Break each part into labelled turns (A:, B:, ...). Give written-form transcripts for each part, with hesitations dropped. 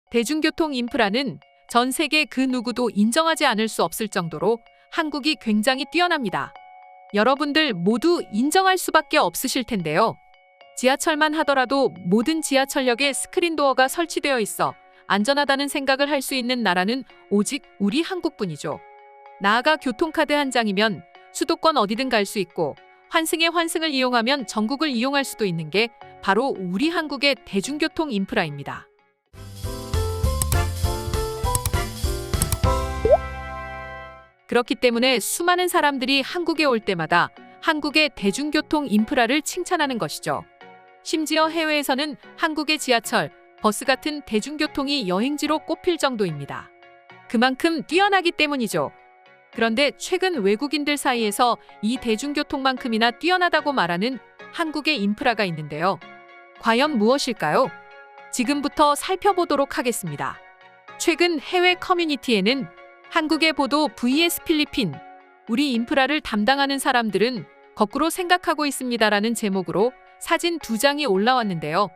A: 대중교통 인프라는 전 세계 그 누구도 인정하지 않을 수 없을 정도로 한국이 굉장히 뛰어납니다. 여러분들 모두 인정할 수밖에 없으실 텐데요. 지하철만 하더라도 모든 지하철역에 스크린도어가 설치되어 있어 안전하다는 생각을 할 수 있는 나라는 오직 우리 한국뿐이죠. 나아가 교통카드 한 장이면 수도권 어디든 갈 수 있고 환승의 환승을 이용하면 전국을 이용할 수도 있는 게 바로 우리 한국의 대중교통 인프라입니다. 그렇기 때문에 수많은 사람들이 한국에 올 때마다 한국의 대중교통 인프라를 칭찬하는 것이죠. 심지어 해외에서는 한국의 지하철, 버스 같은 대중교통이 여행지로 꼽힐 정도입니다. 그만큼 뛰어나기 때문이죠. 그런데 최근 외국인들 사이에서 이 대중교통만큼이나 뛰어나다고 말하는 한국의 인프라가 있는데요. 과연 무엇일까요? 지금부터 살펴보도록 하겠습니다. 최근 해외 커뮤니티에는 한국의 보도 vs 필리핀, 우리 인프라를 담당하는 사람들은 거꾸로 생각하고 있습니다라는 제목으로 사진 2장이 올라왔는데요.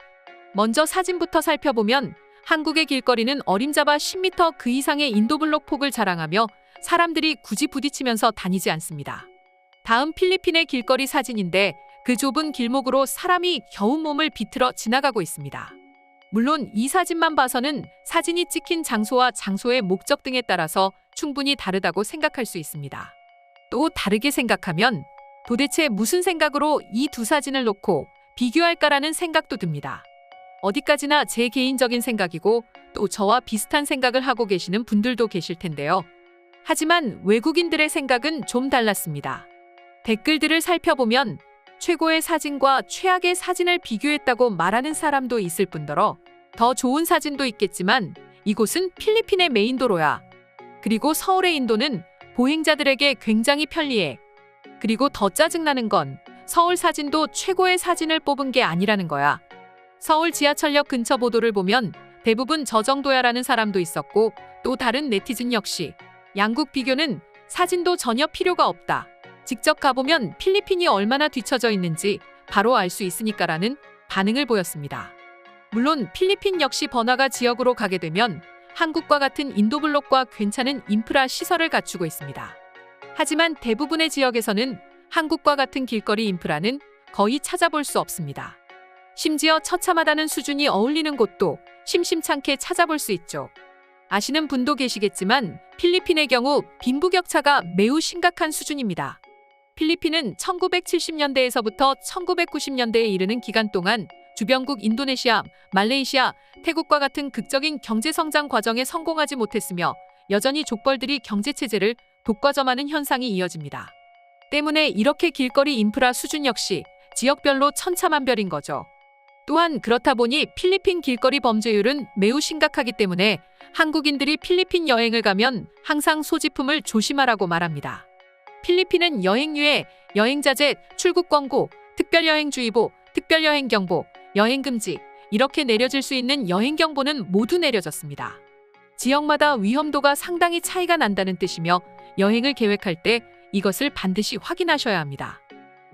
A: 먼저 사진부터 살펴보면 한국의 길거리는 어림잡아 10m 그 이상의 인도블록 폭을 자랑하며 사람들이 굳이 부딪히면서 다니지 않습니다. 다음 필리핀의 길거리 사진인데 그 좁은 길목으로 사람이 겨우 몸을 비틀어 지나가고 있습니다. 물론 이 사진만 봐서는 사진이 찍힌 장소와 장소의 목적 등에 따라서 충분히 다르다고 생각할 수 있습니다. 또 다르게 생각하면 도대체 무슨 생각으로 이 두 사진을 놓고 비교할까라는 생각도 듭니다. 어디까지나 제 개인적인 생각이고 또 저와 비슷한 생각을 하고 계시는 분들도 계실 텐데요. 하지만 외국인들의 생각은 좀 달랐습니다. 댓글들을 살펴보면 최고의 사진과 최악의 사진을 비교했다고 말하는 사람도 있을 뿐더러 더 좋은 사진도 있겠지만 이곳은 필리핀의 메인 도로야. 그리고 서울의 인도는 보행자들에게 굉장히 편리해. 그리고 더 짜증나는 건 서울 사진도 최고의 사진을 뽑은 게 아니라는 거야. 서울 지하철역 근처 보도를 보면 대부분 저 정도야라는 사람도 있었고 또 다른 네티즌 역시 양국 비교는 사진도 전혀 필요가 없다. 직접 가보면 필리핀이 얼마나 뒤처져 있는지 바로 알 수 있으니까라는 반응을 보였습니다. 물론 필리핀 역시 번화가 지역으로 가게 되면 한국과 같은 인도블록과 괜찮은 인프라 시설을 갖추고 있습니다. 하지만 대부분의 지역에서는 한국과 같은 길거리 인프라는 거의 찾아볼 수 없습니다. 심지어 처참하다는 수준이 어울리는 곳도 심심찮게 찾아볼 수 있죠. 아시는 분도 계시겠지만 필리핀의 경우 빈부격차가 매우 심각한 수준입니다. 필리핀은 1970년대에서부터 1990년대에 이르는 기간 동안 주변국 인도네시아, 말레이시아, 태국과 같은 극적인 경제성장 과정에 성공하지 못했으며 여전히 족벌들이 경제체제를 독과점하는 현상이 이어집니다. 때문에 이렇게 길거리 인프라 수준 역시 지역별로 천차만별인 거죠. 또한 그렇다 보니 필리핀 길거리 범죄율은 매우 심각하기 때문에 한국인들이 필리핀 여행을 가면 항상 소지품을 조심하라고 말합니다. 필리핀은 여행유예, 여행자재, 출국 권고, 특별여행주의보, 특별여행경보, 여행금지 이렇게 내려질 수 있는 여행경보는 모두 내려졌습니다. 지역마다 위험도가 상당히 차이가 난다는 뜻이며 여행을 계획할 때 이것을 반드시 확인하셔야 합니다.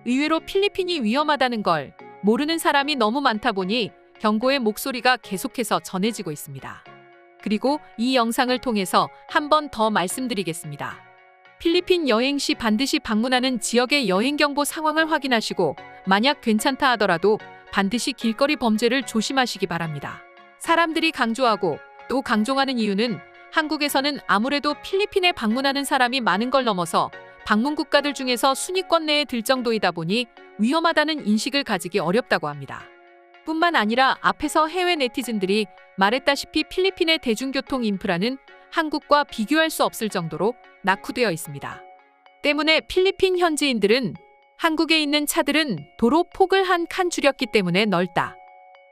A: 의외로 필리핀이 위험하다는 걸 모르는 사람이 너무 많다 보니 경고의 목소리가 계속해서 전해지고 있습니다. 그리고 이 영상을 통해서 한 번 더 말씀드리겠습니다. 필리핀 여행 시 반드시 방문하는 지역의 여행경보 상황을 확인하시고 만약 괜찮다 하더라도 반드시 길거리 범죄를 조심하시기 바랍니다. 사람들이 강조하고 또 강종하는 이유는 한국에서는 아무래도 필리핀에 방문하는 사람이 많은 걸 넘어서 방문 국가들 중에서 순위권 내에 들 정도이다 보니 위험하다는 인식을 가지기 어렵다고 합니다. 뿐만 아니라 앞에서 해외 네티즌들이 말했다시피 필리핀의 대중교통 인프라는 한국과 비교할 수 없을 정도로 낙후되어 있습니다. 때문에 필리핀 현지인들은 한국에 있는 차들은 도로 폭을 한 칸 줄였기 때문에 넓다.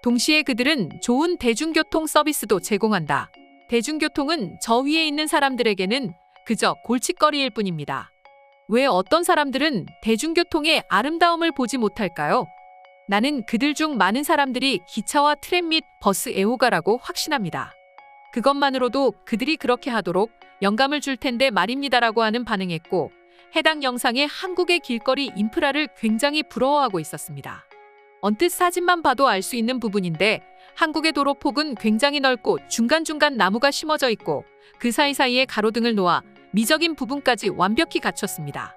A: 동시에 그들은 좋은 대중교통 서비스도 제공한다. 대중교통은 저 위에 있는 사람들에게는 그저 골칫거리일 뿐입니다. 왜 어떤 사람들은 대중교통의 아름다움을 보지 못할까요? 나는 그들 중 많은 사람들이 기차와 트램 및 버스 애호가라고 확신합니다. 그것만으로도 그들이 그렇게 하도록 영감을 줄 텐데 말입니다라고 하는 반응했고 해당 영상에 한국의 길거리 인프라를 굉장히 부러워하고 있었습니다. 언뜻 사진만 봐도 알 수 있는 부분인데 한국의 도로폭은 굉장히 넓고 중간중간 나무가 심어져 있고 그 사이사이에 가로등을 놓아 미적인 부분까지 완벽히 갖췄습니다.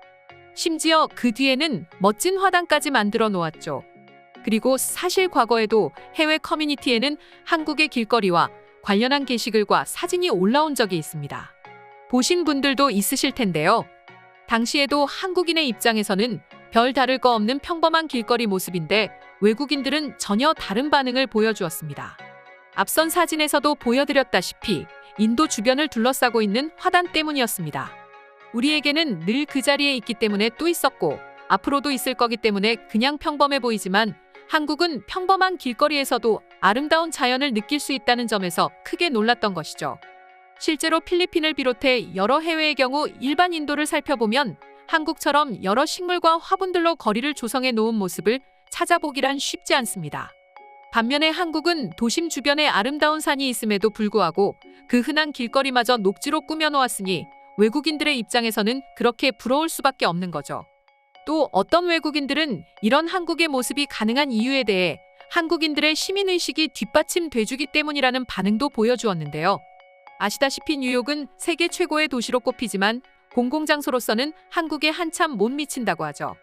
A: 심지어 그 뒤에는 멋진 화단까지 만들어 놓았죠. 그리고 사실 과거에도 해외 커뮤니티에는 한국의 길거리와 관련한 게시글과 사진이 올라온 적이 있습니다. 보신 분들도 있으실 텐데요. 당시에도 한국인의 입장에서는 별 다를 거 없는 평범한 길거리 모습인데 외국인들은 전혀 다른 반응을 보여주었습니다. 앞선 사진에서도 보여드렸다시피 인도 주변을 둘러싸고 있는 화단 때문이었습니다. 우리에게는 늘 그 자리에 있기 때문에 또 있었고 앞으로도 있을 거기 때문에 그냥 평범해 보이지만 한국은 평범한 길거리에서도 아름다운 자연을 느낄 수 있다는 점에서 크게 놀랐던 것이죠. 실제로 필리핀을 비롯해 여러 해외의 경우 일반 인도를 살펴보면 한국처럼 여러 식물과 화분들로 거리를 조성해 놓은 모습을 찾아보기란 쉽지 않습니다. 반면에 한국은 도심 주변에 아름다운 산이 있음에도 불구하고 그 흔한 길거리마저 녹지로 꾸며놓았으니 외국인들의 입장에서는 그렇게 부러울 수밖에 없는 거죠. 또 어떤 외국인들은 이런 한국의 모습이 가능한 이유에 대해 한국인들의 시민의식이 뒷받침돼주기 때문이라는 반응도 보여주었는데요. 아시다시피 뉴욕은 세계 최고의 도시로 꼽히지만 공공장소로서는 한국에 한참 못 미친다고 하죠.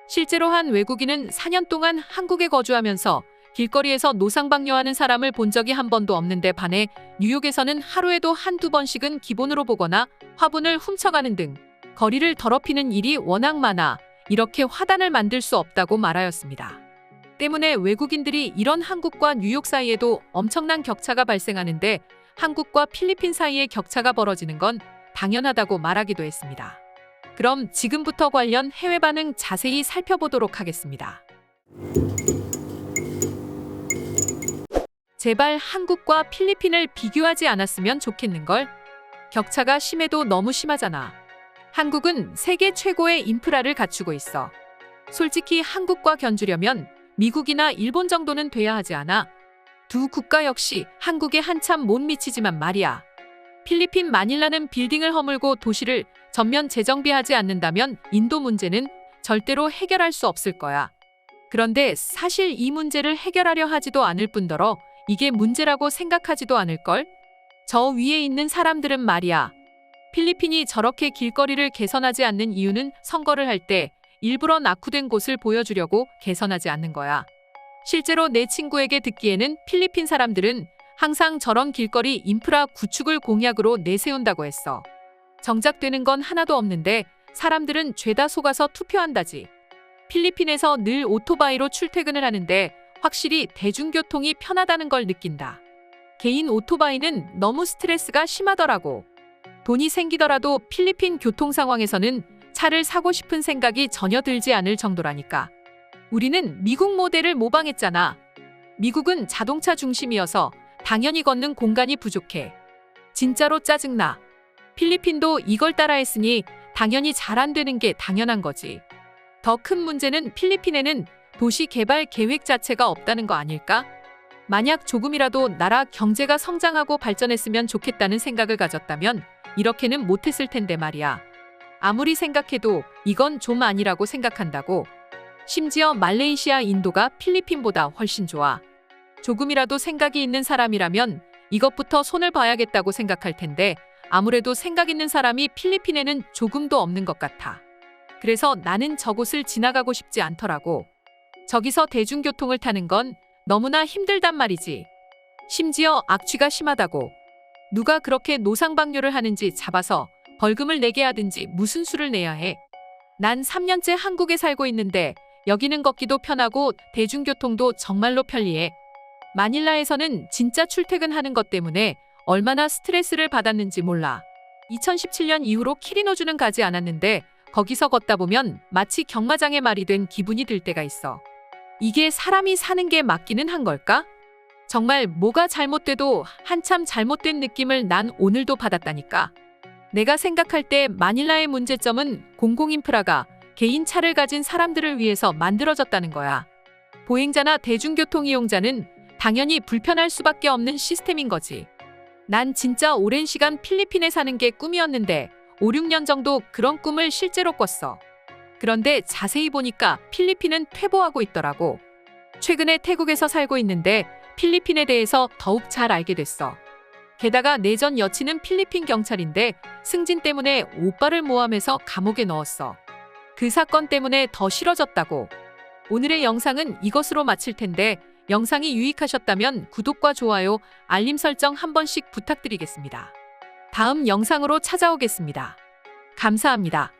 A: 실제로 한 외국인은 4년 동안 한국에 거주하면서 길거리에서 노상방뇨하는 사람을 본 적이 한 번도 없는데 반해 뉴욕에서는 하루에도 한두 번씩은 기본으로 보거나 화분을 훔쳐가는 등 거리를 더럽히는 일이 워낙 많아 이렇게 화단을 만들 수 없다고 말하였습니다. 때문에 외국인들이 이런 한국과 뉴욕 사이에도 엄청난 격차가 발생하는데 한국과 필리핀 사이의 격차가 벌어지는 건 당연하다고 말하기도 했습니다. 그럼 지금부터 관련 해외 반응 자세히 살펴보도록 하겠습니다. 제발 한국과 필리핀을 비교하지 않았으면 좋겠는걸? 격차가 심해도 너무 심하잖아. 한국은 세계 최고의 인프라를 갖추고 있어. 솔직히 한국과 견주려면 미국이나 일본 정도는 돼야 하지 않아? 두 국가 역시 한국에 한참 못 미치지만 말이야. 필리핀 마닐라는 빌딩을 허물고 도시를 전면 재정비하지 않는다면 인도 문제는 절대로 해결할 수 없을 거야. 그런데 사실 이 문제를 해결하려 하지도 않을 뿐더러 이게 문제라고 생각하지도 않을걸? 저 위에 있는 사람들은 말이야. 필리핀이 저렇게 길거리를 개선하지 않는 이유는 선거를 할 때 일부러 낙후된 곳을 보여주려고 개선하지 않는 거야. 실제로 내 친구에게 듣기에는 필리핀 사람들은 항상 저런 길거리 인프라 구축을 공약으로 내세운다고 했어. 정작 되는 건 하나도 없는데 사람들은 죄다 속아서 투표한다지. 필리핀에서 늘 오토바이로 출퇴근을 하는데 확실히 대중교통이 편하다는 걸 느낀다. 개인 오토바이는 너무 스트레스가 심하더라고. 돈이 생기더라도 필리핀 교통 상황에서는 차를 사고 싶은 생각이 전혀 들지 않을 정도라니까. 우리는 미국 모델을 모방했잖아. 미국은 자동차 중심이어서 당연히 걷는 공간이 부족해. 진짜로 짜증나. 필리핀도 이걸 따라했으니 당연히 잘 안 되는 게 당연한 거지. 더 큰 문제는 필리핀에는 도시 개발 계획 자체가 없다는 거 아닐까? 만약 조금이라도 나라 경제가 성장하고 발전했으면 좋겠다는 생각을 가졌다면 이렇게는 못했을 텐데 말이야. 아무리 생각해도 이건 좀 아니라고 생각한다고. 심지어 말레이시아, 인도가 필리핀보다 훨씬 좋아. 조금이라도 생각이 있는 사람이라면 이것부터 손을 봐야겠다고 생각할 텐데 아무래도 생각 있는 사람이 필리핀에는 조금도 없는 것 같아. 그래서 나는 저곳을 지나가고 싶지 않더라고. 저기서 대중교통을 타는 건 너무나 힘들단 말이지. 심지어 악취가 심하다고. 누가 그렇게 노상방뇨를 하는지 잡아서 벌금을 내게 하든지 무슨 수를 내야 해. 난 3년째 한국에 살고 있는데 여기는 걷기도 편하고 대중교통도 정말로 편리해. 마닐라에서는 진짜 출퇴근하는 것 때문에 얼마나 스트레스를 받았는지 몰라. 2017년 이후로 키리노주는 가지 않았는데 거기서 걷다 보면 마치 경마장의 말이 된 기분이 들 때가 있어. 이게 사람이 사는 게 맞기는 한 걸까? 정말 뭐가 잘못돼도 한참 잘못된 느낌을 난 오늘도 받았다니까. 내가 생각할 때 마닐라의 문제점은 공공인프라가 개인 차를 가진 사람들을 위해서 만들어졌다는 거야. 보행자나 대중교통 이용자는 당연히 불편할 수밖에 없는 시스템인 거지. 난 진짜 오랜 시간 필리핀에 사는 게 꿈이었는데 5, 6년 정도 그런 꿈을 실제로 꿨어. 그런데 자세히 보니까 필리핀은 퇴보하고 있더라고. 최근에 태국에서 살고 있는데 필리핀에 대해서 더욱 잘 알게 됐어. 게다가 내 전 여친은 필리핀 경찰인데 승진 때문에 오빠를 모함해서 감옥에 넣었어. 그 사건 때문에 더 싫어졌다고. 오늘의 영상은 이것으로 마칠 텐데 영상이 유익하셨다면 구독과 좋아요, 알림 설정 한 번씩 부탁드리겠습니다. 다음 영상으로 찾아오겠습니다. 감사합니다.